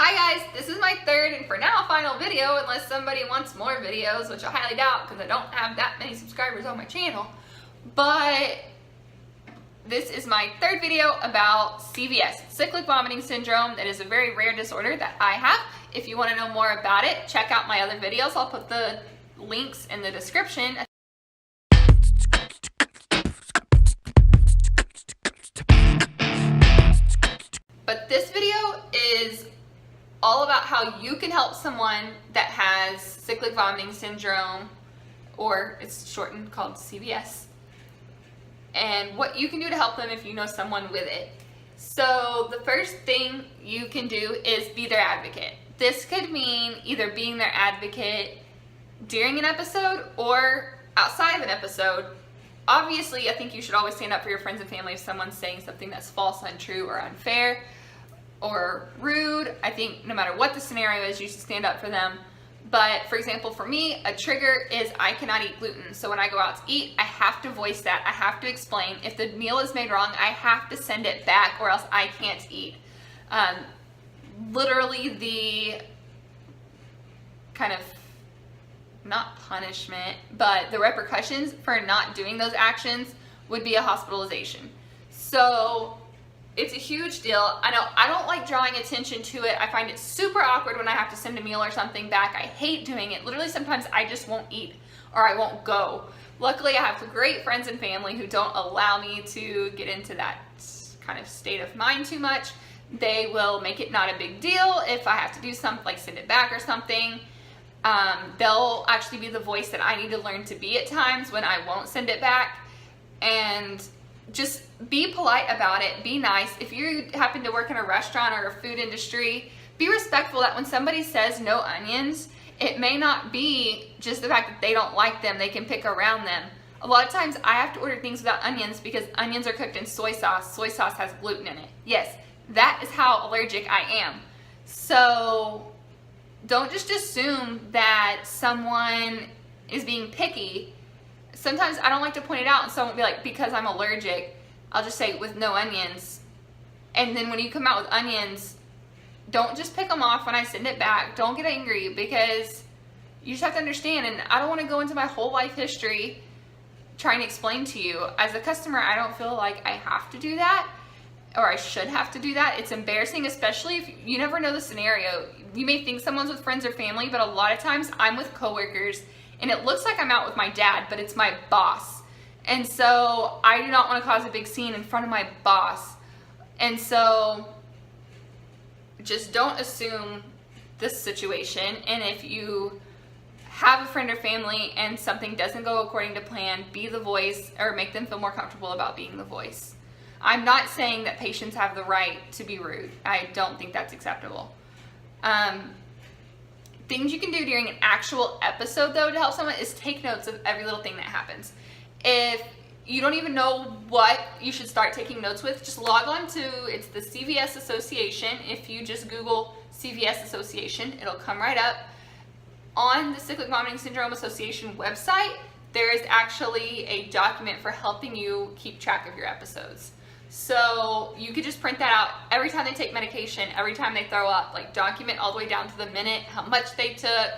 Hi guys, this is my third and for now final video, unless somebody wants more videos, which I highly doubt because I don't have that many subscribers on my channel. But this is my third video about CVS, cyclic vomiting syndrome. That is a very rare disorder that I have. If you want to know more about it, check out my other videos. I'll put the links in the description. But this video is all about how you can help someone that has cyclic vomiting syndrome, or it's shortened called CVS, and what you can do to help them if you know someone with it. So the first thing you can do is be their advocate. This could mean either being their advocate during an episode or outside of an episode. Obviously, I think you should always stand up for your friends and family if someone's saying something that's false, untrue, or unfair, or rude. I think no matter what the scenario is, you should stand up for them. But for example, for me, a trigger is I cannot eat gluten. So when I go out to eat, I have to voice that. I have to explain. If the meal is made wrong, I have to send it back or else I can't eat. Literally the kind of, not punishment, but the repercussions for not doing those actions would be a hospitalization. So it's a huge deal. I know I don't like drawing attention to it. I find it super awkward when I have to send a meal or something back. I hate doing it. Literally sometimes I just won't eat or I won't go. Luckily I have great friends and family who don't allow me to get into that kind of state of mind too much. They will make it not a big deal if I have to do something like send it back or something. They'll actually be the voice that I need to learn to be at times when I won't send it back. And just be polite about it, be nice. If you happen to work in a restaurant or a food industry, be respectful that when somebody says no onions, it may not be just the fact that they don't like them, they can pick around them. A lot of times I have to order things without onions because onions are cooked in soy sauce. Soy sauce has gluten in it. Yes, that is how allergic I am. So don't just assume that someone is being picky. Sometimes I don't like to point it out and someone will be like, because I'm allergic, I'll just say with no onions. And then when you come out with onions, don't just pick them off when I send it back. Don't get angry because you just have to understand. And I don't want to go into my whole life history trying to explain to you. As a customer, I don't feel like I have to do that or I should have to do that. It's embarrassing, especially if you never know the scenario. You may think someone's with friends or family, but a lot of times I'm with coworkers and it looks like I'm out with my dad, but it's my boss. And so I do not want to cause a big scene in front of my boss. And so just don't assume this situation. And if you have a friend or family and something doesn't go according to plan, be the voice or make them feel more comfortable about being the voice. I'm not saying that patients have the right to be rude. I don't think that's acceptable. Things you can do during an actual episode though to help someone is take notes of every little thing that happens. If you don't even know what you should start taking notes with, just log on to, it's the CVS Association. If you just Google CVS Association, it'll come right up. On the Cyclic Vomiting Syndrome Association website, there is actually a document for helping you keep track of your episodes. So you could just print that out every time they take medication, every time they throw up, like document all the way down to the minute, how much they took,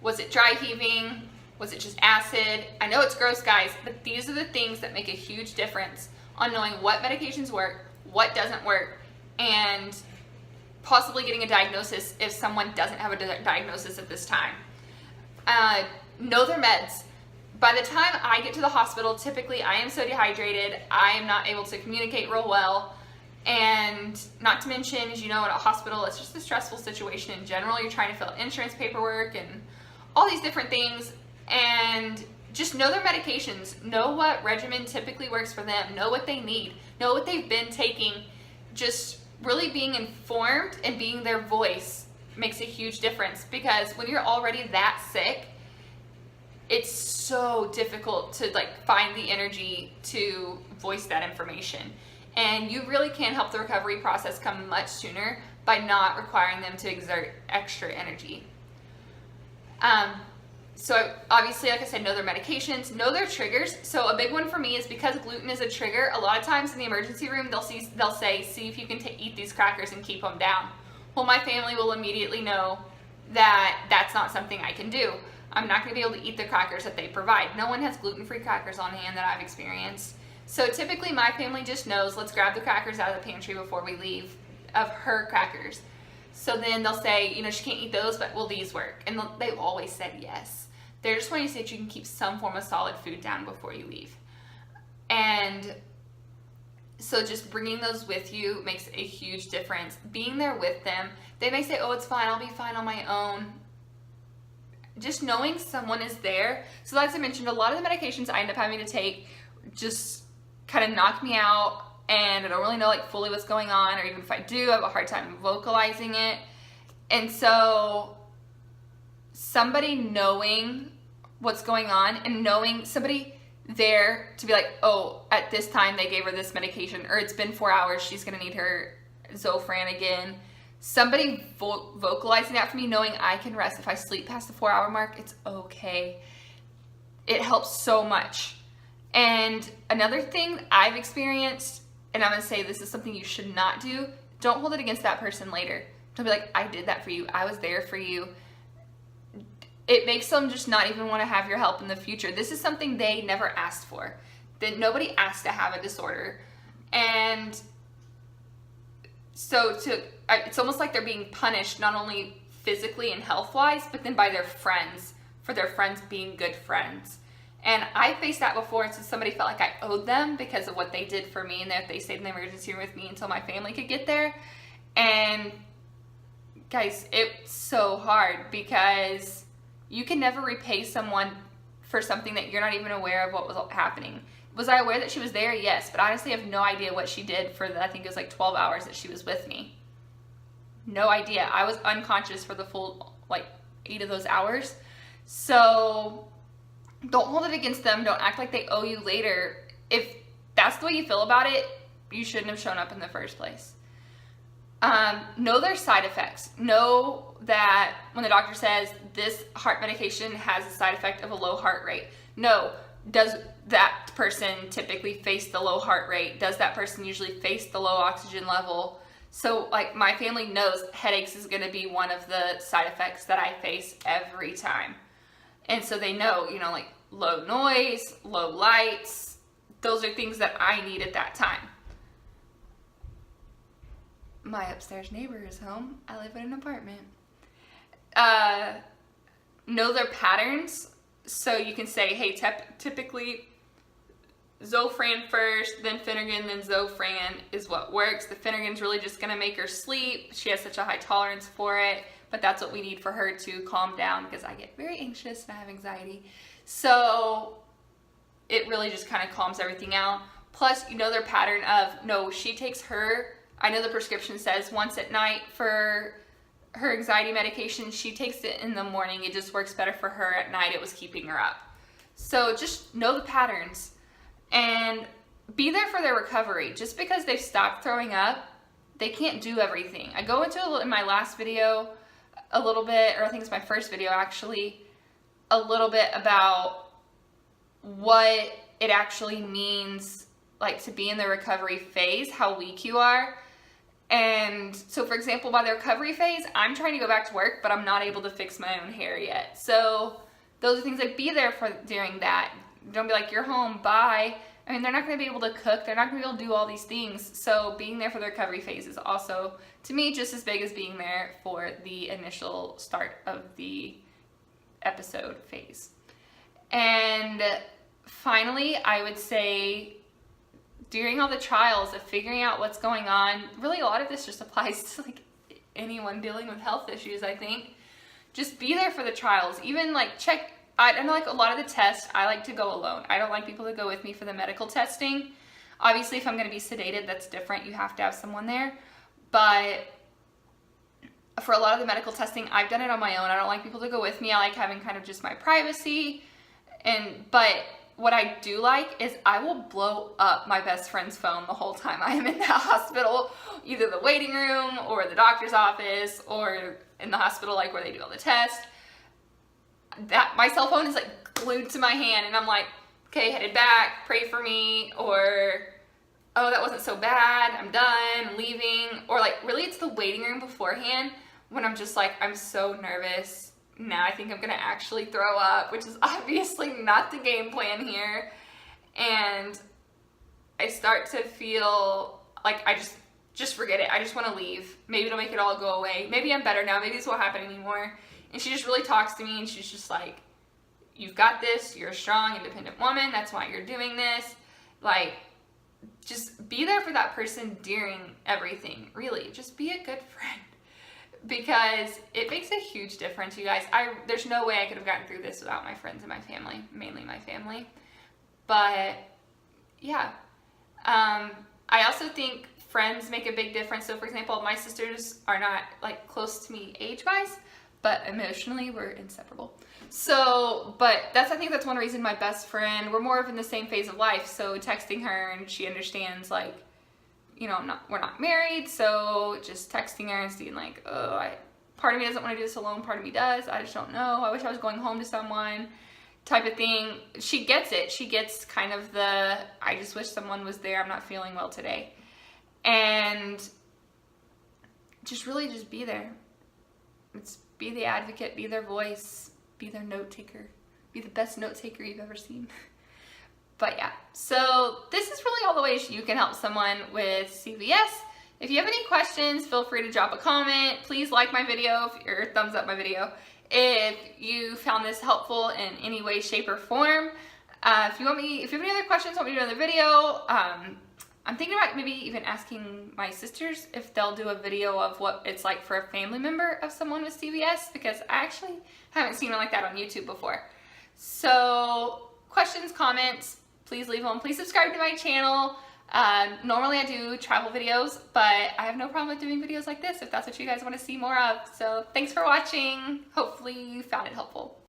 was it dry heaving, was it just acid? I know it's gross, guys, but these are the things that make a huge difference on knowing what medications work, what doesn't work, and possibly getting a diagnosis if someone doesn't have a diagnosis at this time. Know their meds. By the time I get to the hospital, typically I am so dehydrated, I am not able to communicate real well. And not to mention, as you know, at a hospital, it's just a stressful situation in general. You're trying to fill insurance paperwork and all these different things. And just know their medications. Know what regimen typically works for them. Know what they need. Know what they've been taking. Just really being informed and being their voice makes a huge difference. Because when you're already that sick, it's so difficult to find the energy to voice that information. And you really can help the recovery process come much sooner by not requiring them to exert extra energy. So obviously, like I said, know their medications, know their triggers. So a big one for me is because gluten is a trigger, a lot of times in the emergency room, they'll say, see if you can eat these crackers and keep them down. well, my family will immediately know that that's not something I can do. I'm not going to be able to eat the crackers that they provide. No one has gluten-free crackers on hand that I've experienced. So typically my family just knows, let's grab the crackers out of the pantry before we leave, of her crackers. So then they'll say, you know, she can't eat those, but will these work? And they've always said yes. They're just wanting to see that you can keep some form of solid food down before you leave. And so just bringing those with you makes a huge difference. Being there with them, they may say, oh, it's fine, I'll be fine on my own. Just knowing someone is there. So as I mentioned, a lot of the medications I end up having to take just kind of knock me out, and I don't really know like fully what's going on, or even if I do, I have a hard time vocalizing it. And so somebody knowing what's going on and knowing somebody there to be like, oh, at this time they gave her this medication, or it's been 4 hours, she's gonna need her Zofran again. Somebody vocalizing that for me, knowing I can rest. If I sleep past the 4 hour mark, it's okay. It helps so much. And another thing I've experienced, and I'm gonna say this is something you should not do, don't hold it against that person later. Don't be like, I did that for you, I was there for you. It makes them just not even want to have your help in the future. This is something they never asked for. That nobody asked to have a disorder. And so it's almost like they're being punished, not only physically and health-wise, but then by their friends, for their friends being good friends. And I faced that before, and so somebody felt like I owed them because of what they did for me, and that they stayed in the emergency room with me until my family could get there. And guys, it's so hard because you can never repay someone for something that you're not even aware of what was happening. Was I aware that she was there? Yes, but honestly I have no idea what she did for the, I think it was like 12 hours that she was with me. No idea. I was unconscious for the full like 8 of those hours. So don't hold it against them. Don't act like they owe you later. If that's the way you feel about it, you shouldn't have shown up in the first place. Know their side effects. Know that when the doctor says this heart medication has a side effect of a low heart rate. No, does that person typically face the low heart rate? Does that person usually face the low oxygen level? So like my family knows headaches is going to be one of the side effects that I face every time. And so they know, you know, like low noise, low lights, those are things that I need at that time. My upstairs neighbor is home. I live in an apartment. Know their patterns. So you can say, hey, typically Zofran first, then Phenergan, then Zofran is what works. The Phenergan's really just going to make her sleep. She has such a high tolerance for it, but that's what we need for her to calm down because I get very anxious and I have anxiety. So it really just kind of calms everything out. Plus, you know their pattern of, no, she takes her, I know the prescription says once at night for her anxiety medication. She takes it in the morning. It just works better for her at night. It was keeping her up. So just know the patterns and be there for their recovery. Just because they've stopped throwing up, they can't do everything. I go into in my last video a little bit, or I think it's my first video actually, a little bit about what it actually means like to be in the recovery phase, how weak you are. And so for example, by the recovery phase, I'm trying to go back to work, but I'm not able to fix my own hair yet. So those are things like be there for during that. Don't be like, you're home, bye. I mean, they're not going to be able to cook. They're not going to be able to do all these things. So being there for the recovery phase is also, to me, just as big as being there for the initial start of the episode phase. And finally, I would say during all the trials of figuring out what's going on, really a lot of this just applies to like anyone dealing with health issues, I think. Just be there for the trials. Even like check, I know like a lot of the tests, I like to go alone. I don't like people to go with me for the medical testing. Obviously, if I'm going to be sedated, that's different. You have to have someone there. But for a lot of the medical testing, I've done it on my own. I don't like people to go with me. I like having kind of just my privacy. But what I do like is I will blow up my best friend's phone the whole time I am in that hospital, either the waiting room or the doctor's office or in the hospital, like where they do all the tests. That my cell phone is like glued to my hand and I'm like, okay, headed back, pray for me, or oh, that wasn't so bad, I'm done, I'm leaving. Or like, really it's the waiting room beforehand when I'm just like, I'm so nervous. Now I think I'm gonna actually throw up, which is obviously not the game plan here. And I start to feel like I just forget it. I just want to leave. Maybe it'll make it all go away. Maybe I'm better now. Maybe this won't happen anymore. And she just really talks to me, and she's just like, you've got this. You're a strong, independent woman. That's why you're doing this. Like, just be there for that person during everything. Really, just be a good friend. Because it makes a huge difference, you guys. There's no way I could have gotten through this without my friends and my family. Mainly my family. But, yeah. I also think friends make a big difference. So for example, my sisters are not like close to me age-wise, but emotionally we're inseparable. So, but I think that's one reason my best friend, we're more of in the same phase of life. So texting her and she understands, like, you know, we're not married. So just texting her and seeing like, oh, part of me doesn't want to do this alone. Part of me does. I just don't know. I wish I was going home to someone type of thing. She gets it. She gets kind of the, I just wish someone was there. I'm not feeling well today. And just really just be there. Be the advocate, be their voice, be their note taker, be the best note taker you've ever seen. But yeah, so this is really all the ways you can help someone with CVS. If you have any questions, feel free to drop a comment. Please like my video, or thumbs up my video, if you found this helpful in any way, shape, or form. If you have any other questions, want me to do another video, I'm thinking about maybe even asking my sisters if they'll do a video of what it's like for a family member of someone with CVS, because I actually haven't seen one like that on YouTube before. So questions, comments, please leave them. Please subscribe to my channel. Normally I do travel videos, but I have no problem with doing videos like this if that's what you guys want to see more of. So thanks for watching. Hopefully you found it helpful.